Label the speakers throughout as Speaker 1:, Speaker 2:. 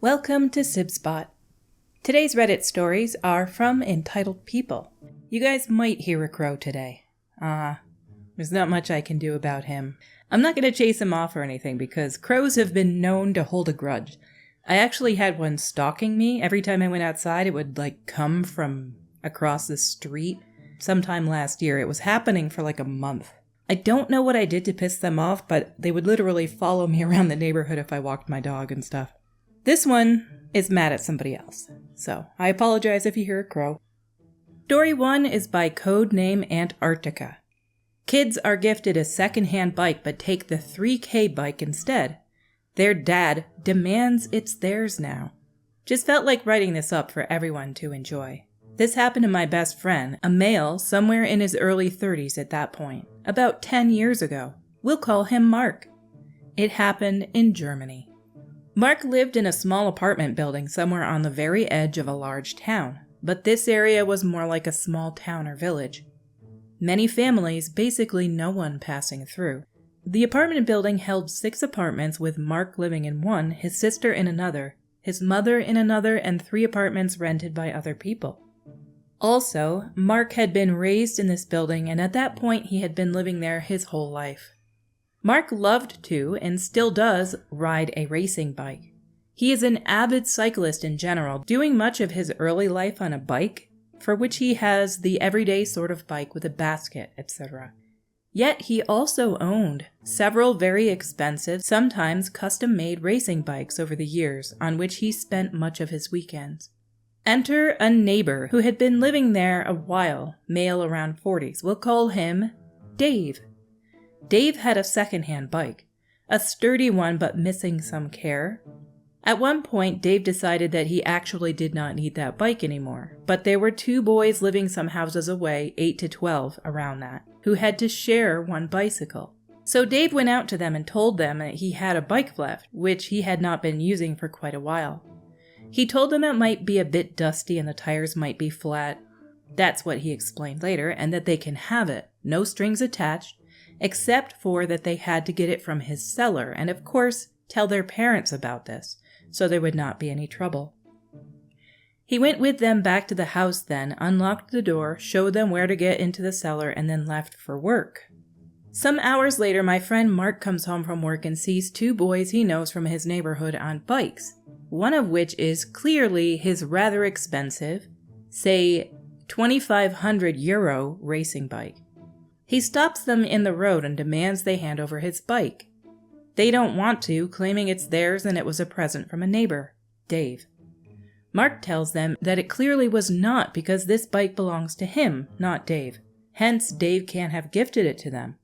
Speaker 1: Welcome to Sib Spot. Today's Reddit stories are from Entitled People. You guys might hear a crow today. There's not much I can do about him. I'm not going to chase him off or anything because crows have been known to hold a grudge. I actually had one stalking me. Every time I went outside, it would come from across the street. Sometime last year, it was happening for a month. I don't know what I did to piss them off, but they would literally follow me around the neighborhood if I walked my dog and stuff. This one is mad at somebody else, so I apologize if you hear a crow. Story 1 is by codename Antarctica. Kids are gifted a second-hand bike but take the 3K bike instead. Their dad demands it's theirs now. Just felt like writing this up for everyone to enjoy. This happened to my best friend, a male somewhere in his early 30s at that point, about 10 years ago. We'll call him Mark. It happened in Germany. Mark lived in a small apartment building somewhere on the very edge of a large town, but this area was more like a small town or village. Many families, basically no one passing through. The apartment building held 6 apartments with Mark living in one, his sister in another, his mother in another, and 3 apartments rented by other people. Also, Mark had been raised in this building, and at that point he had been living there his whole life. Mark loved to, and still does, ride a racing bike. He is an avid cyclist in general, doing much of his early life on a bike, for which he has the everyday sort of bike with a basket, etc. Yet he also owned several very expensive, sometimes custom-made racing bikes over the years, on which he spent much of his weekends. Enter a neighbor who had been living there a while, male around 40s. We'll call him Dave. Dave had a second-hand bike, a sturdy one but missing some care. At one point, Dave decided that he actually did not need that bike anymore, but there were 2 boys living some houses away, 8 to 12, around that, who had to share one bicycle. So Dave went out to them and told them that he had a bike left, which he had not been using for quite a while. He told them it might be a bit dusty and the tires might be flat. That's what he explained later, and that they can have it, no strings attached, except for that they had to get it from his cellar and, of course, tell their parents about this, so there would not be any trouble. He went with them back to the house then, unlocked the door, showed them where to get into the cellar, and then left for work. Some hours later, my friend Mark comes home from work and sees 2 boys he knows from his neighborhood on bikes, one of which is clearly his rather expensive, say, €2,500 racing bike. He stops them in the road and demands they hand over his bike. They don't want to, claiming it's theirs and it was a present from a neighbor, Dave. Mark tells them that it clearly was not because this bike belongs to him, not Dave. Hence, Dave can't have gifted it to them.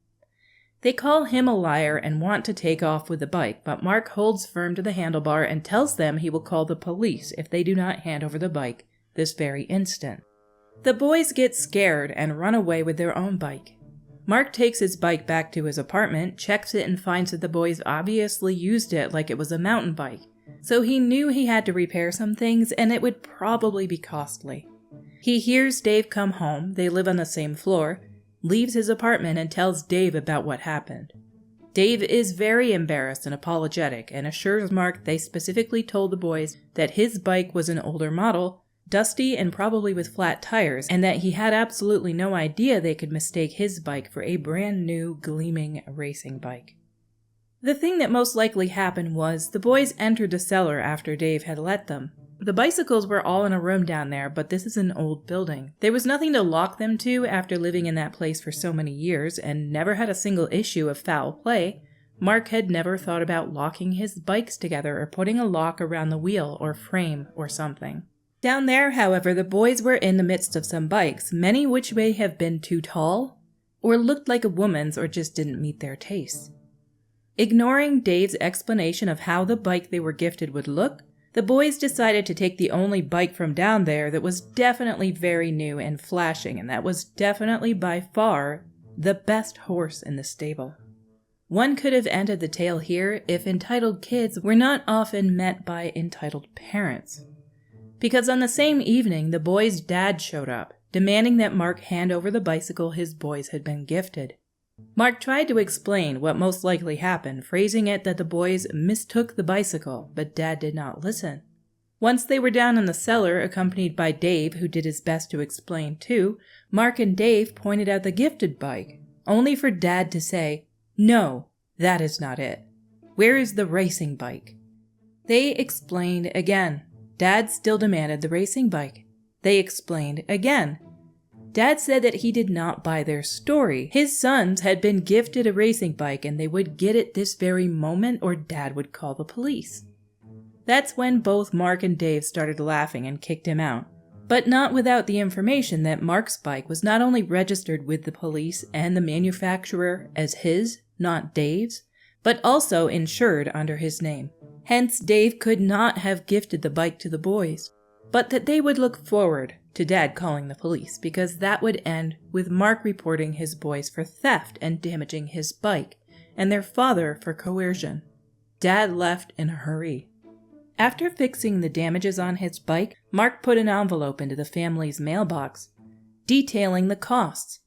Speaker 1: They call him a liar and want to take off with the bike, but Mark holds firm to the handlebar and tells them he will call the police if they do not hand over the bike this very instant. The boys get scared and run away with their own bike. Mark takes his bike back to his apartment, checks it, and finds that the boys obviously used it like it was a mountain bike. So he knew he had to repair some things, and it would probably be costly. He hears Dave come home, they live on the same floor, leaves his apartment and tells Dave about what happened. Dave is very embarrassed and apologetic, and assures Mark they specifically told the boys that his bike was an older model, dusty and probably with flat tires, and that he had absolutely no idea they could mistake his bike for a brand new, gleaming racing bike. The thing that most likely happened was the boys entered the cellar after Dave had let them. The bicycles were all in a room down there, but this is an old building. There was nothing to lock them to after living in that place for so many years and never had a single issue of foul play. Mark had never thought about locking his bikes together or putting a lock around the wheel or frame or something. Down there, however, the boys were in the midst of some bikes, many which may have been too tall, or looked like a woman's or just didn't meet their tastes. Ignoring Dave's explanation of how the bike they were gifted would look, the boys decided to take the only bike from down there that was definitely very new and flashing, and that was definitely by far the best horse in the stable. One could have ended the tale here if entitled kids were not often met by entitled parents. Because on the same evening, the boys' dad showed up, demanding that Mark hand over the bicycle his boys had been gifted. Mark tried to explain what most likely happened, phrasing it that the boys mistook the bicycle, but Dad did not listen. Once they were down in the cellar, accompanied by Dave, who did his best to explain too, Mark and Dave pointed out the gifted bike, only for Dad to say, "No, that is not it. Where is the racing bike?" They explained again. Dad still demanded the racing bike. They explained again. Dad said that he did not buy their story. His sons had been gifted a racing bike and they would get it this very moment or Dad would call the police. That's when both Mark and Dave started laughing and kicked him out, but not without the information that Mark's bike was not only registered with the police and the manufacturer as his, not Dave's, but also insured under his name. Hence, Dave could not have gifted the bike to the boys, but that they would look forward to Dad calling the police because that would end with Mark reporting his boys for theft and damaging his bike, and their father for coercion. Dad left in a hurry. After fixing the damages on his bike, Mark put an envelope into the family's mailbox, detailing the costs.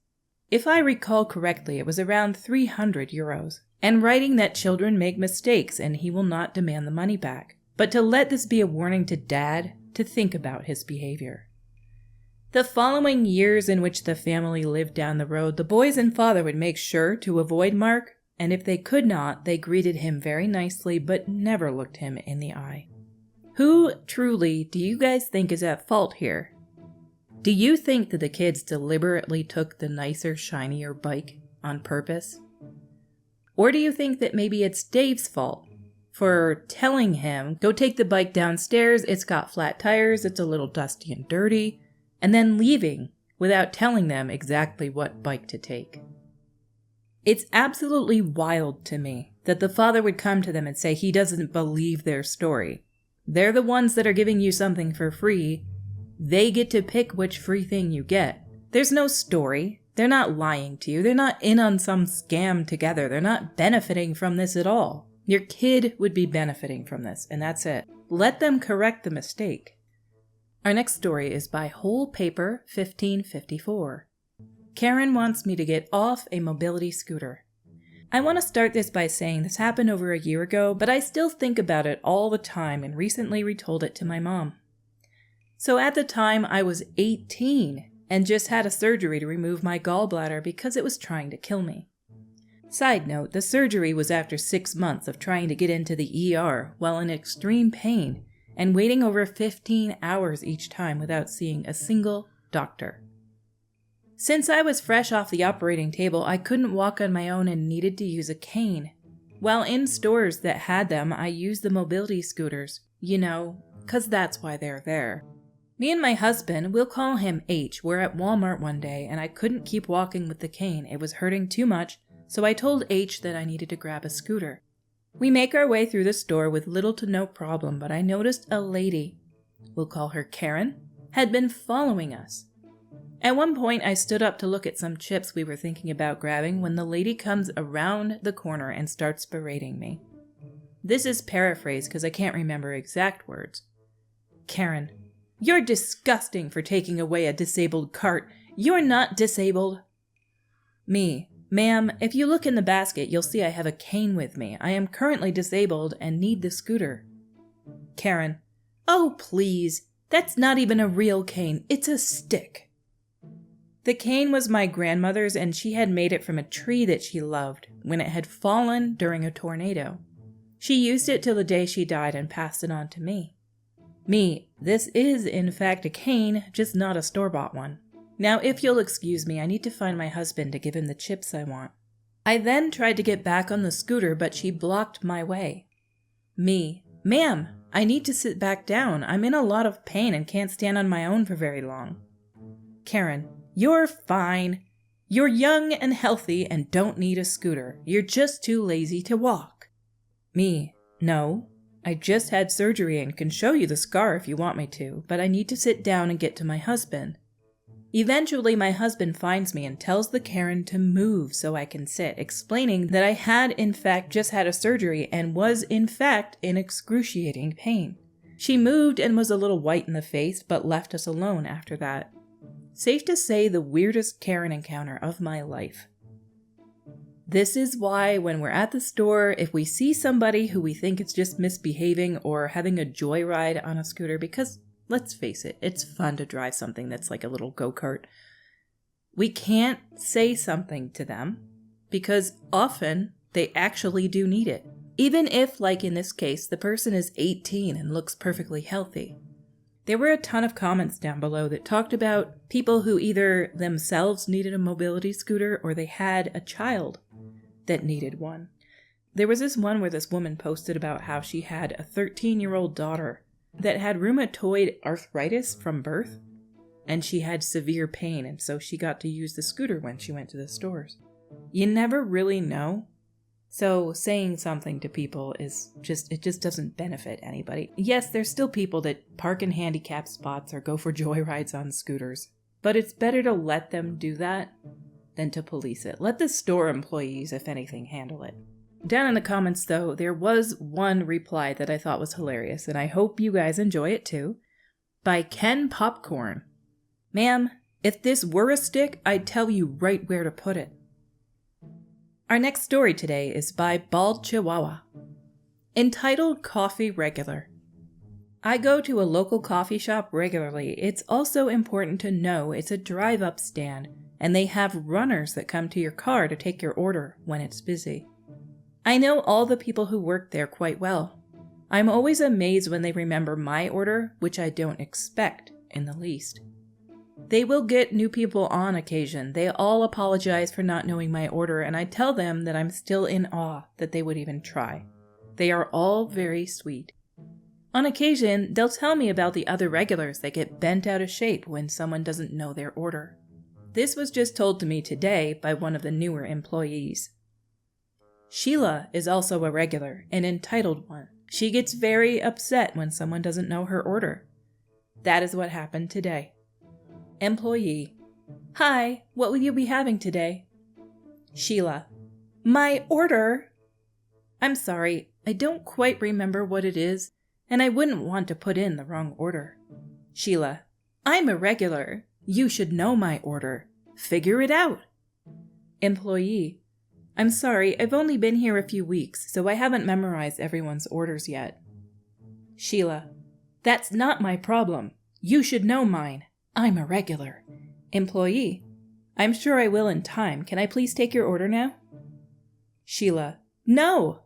Speaker 1: If I recall correctly, it was around 300 euros, and writing that children make mistakes and he will not demand the money back, but to let this be a warning to Dad to think about his behavior. The following years in which the family lived down the road, the boys and father would make sure to avoid Mark, and if they could not, they greeted him very nicely but never looked him in the eye. Who truly do you guys think is at fault here? Do you think that the kids deliberately took the nicer, shinier bike on purpose? Or do you think that maybe it's Dave's fault for telling him, go take the bike downstairs, it's got flat tires, it's a little dusty and dirty, and then leaving without telling them exactly what bike to take? It's absolutely wild to me that the father would come to them and say he doesn't believe their story. They're the ones that are giving you something for free. They get to pick which free thing you get. There's no story. They're not lying to you. They're not in on some scam together. They're not benefiting from this at all. Your kid would be benefiting from this, and that's it. Let them correct the mistake. Our next story is by Whole Paper 1554. Karen wants me to get off a mobility scooter. I want to start this by saying this happened over a year ago, but I still think about it all the time and recently retold it to my mom. So at the time I was 18 and just had a surgery to remove my gallbladder because it was trying to kill me. Side note, the surgery was after 6 months of trying to get into the ER while in extreme pain and waiting over 15 hours each time without seeing a single doctor. Since I was fresh off the operating table, I couldn't walk on my own and needed to use a cane. While in stores that had them, I used the mobility scooters, 'cause that's why they're there. Me and my husband, we'll call him H, were at Walmart one day and I couldn't keep walking with the cane. It was hurting too much, so I told H that I needed to grab a scooter. We make our way through the store with little to no problem, but I noticed a lady, we'll call her Karen, had been following us. At one point, I stood up to look at some chips we were thinking about grabbing when the lady comes around the corner and starts berating me. This is paraphrased because I can't remember exact words. Karen, you're disgusting for taking away a disabled cart. You're not disabled. Me, ma'am, if you look in the basket, you'll see I have a cane with me. I am currently disabled and need the scooter. Karen, oh please, that's not even a real cane. It's a stick. The cane was my grandmother's and she had made it from a tree that she loved when it had fallen during a tornado. She used it till the day she died and passed it on to me. Me, this is in fact a cane, just not a store-bought one. Now if you'll excuse me, I need to find my husband to give him the chips I want. I then tried to get back on the scooter, but she blocked my way. Me, ma'am, I need to sit back down. I'm in a lot of pain and can't stand on my own for very long. Karen, you're fine. You're young and healthy and don't need a scooter. You're just too lazy to walk. Me, no. I just had surgery and can show you the scar if you want me to, but I need to sit down and get to my husband. Eventually, my husband finds me and tells the Karen to move so I can sit, explaining that I had in fact just had a surgery and was in fact in excruciating pain. She moved and was a little white in the face, but left us alone after that. Safe to say, the weirdest Karen encounter of my life. This is why when we're at the store, if we see somebody who we think is just misbehaving or having a joyride on a scooter, because let's face it, it's fun to drive something that's like a little go-kart, we can't say something to them because often they actually do need it. Even if, like in this case, the person is 18 and looks perfectly healthy. There were a ton of comments down below that talked about people who either themselves needed a mobility scooter or they had a child that needed one. There was this one where this woman posted about how she had a 13-year-old daughter that had rheumatoid arthritis from birth, and she had severe pain, and so she got to use the scooter when she went to the stores. You never really know. So saying something to people it just doesn't benefit anybody. Yes, there's still people that park in handicapped spots or go for joyrides on scooters, but it's better to let them do that than to police it. Let the store employees, if anything, handle it. Down in the comments, though, there was one reply that I thought was hilarious, and I hope you guys enjoy it too, by Ken Popcorn. Ma'am, if this were a stick, I'd tell you right where to put it. Our next story today is by Bald Chihuahua, entitled Coffee Regular. I go to a local coffee shop regularly. It's also important to know it's a drive-up stand, and they have runners that come to your car to take your order when it's busy. I know all the people who work there quite well. I'm always amazed when they remember my order, which I don't expect in the least. They will get new people on occasion. They all apologize for not knowing my order, and I tell them that I'm still in awe that they would even try. They are all very sweet. On occasion, they'll tell me about the other regulars that get bent out of shape when someone doesn't know their order. This was just told to me today by one of the newer employees. Sheila is also a regular, an entitled one. She gets very upset when someone doesn't know her order. That is what happened today. Employee: Hi, what will you be having today? Sheila: My order? I'm sorry, I don't quite remember what it is, and I wouldn't want to put in the wrong order. Sheila: I'm a regular. You should know my order. Figure it out. Employee: I'm sorry, I've only been here a few weeks, so I haven't memorized everyone's orders yet. Sheila: That's not my problem. You should know mine. I'm a regular. Employee: I'm sure I will in time. Can I please take your order now? Sheila: No!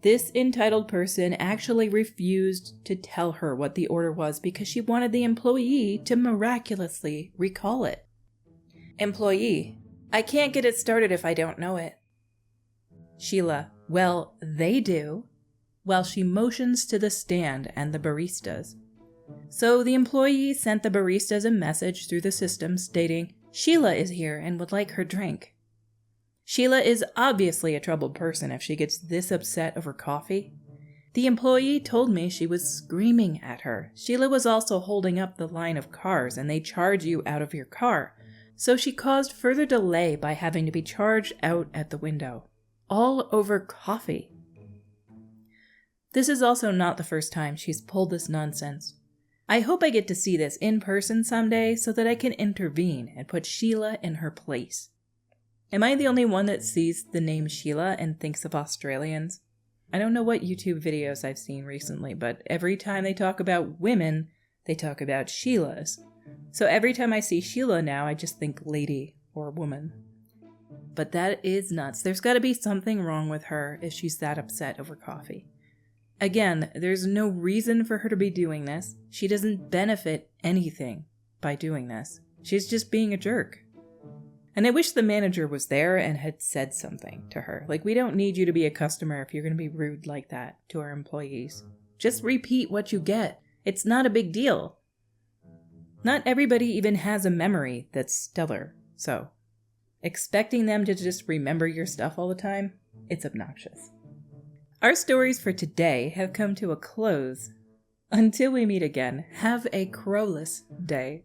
Speaker 1: This entitled person actually refused to tell her what the order was because she wanted the employee to miraculously recall it. Employee: I can't get it started if I don't know it. Sheila: Well, they do. While she motions to the stand and the baristas. So the employee sent the baristas a message through the system stating, Sheila is here and would like her drink. Sheila is obviously a troubled person if she gets this upset over coffee. The employee told me she was screaming at her. Sheila was also holding up the line of cars and they charge you out of your car. So she caused further delay by having to be charged out at the window. All over coffee. This is also not the first time she's pulled this nonsense. I hope I get to see this in person someday so that I can intervene and put Sheila in her place. Am I the only one that sees the name Sheila and thinks of Australians? I don't know what YouTube videos I've seen recently, but every time they talk about women, they talk about Sheilas. So every time I see Sheila now, I just think lady or woman. But that is nuts. There's got to be something wrong with her if she's that upset over coffee. Again, there's no reason for her to be doing this. She doesn't benefit anything by doing this. She's just being a jerk. And I wish the manager was there and had said something to her. Like, we don't need you to be a customer if you're going to be rude like that to our employees. Just repeat what you get. It's not a big deal. Not everybody even has a memory that's stellar, so expecting them to just remember your stuff all the time, it's obnoxious. Our stories for today have come to a close. Until we meet again, have a crowless day.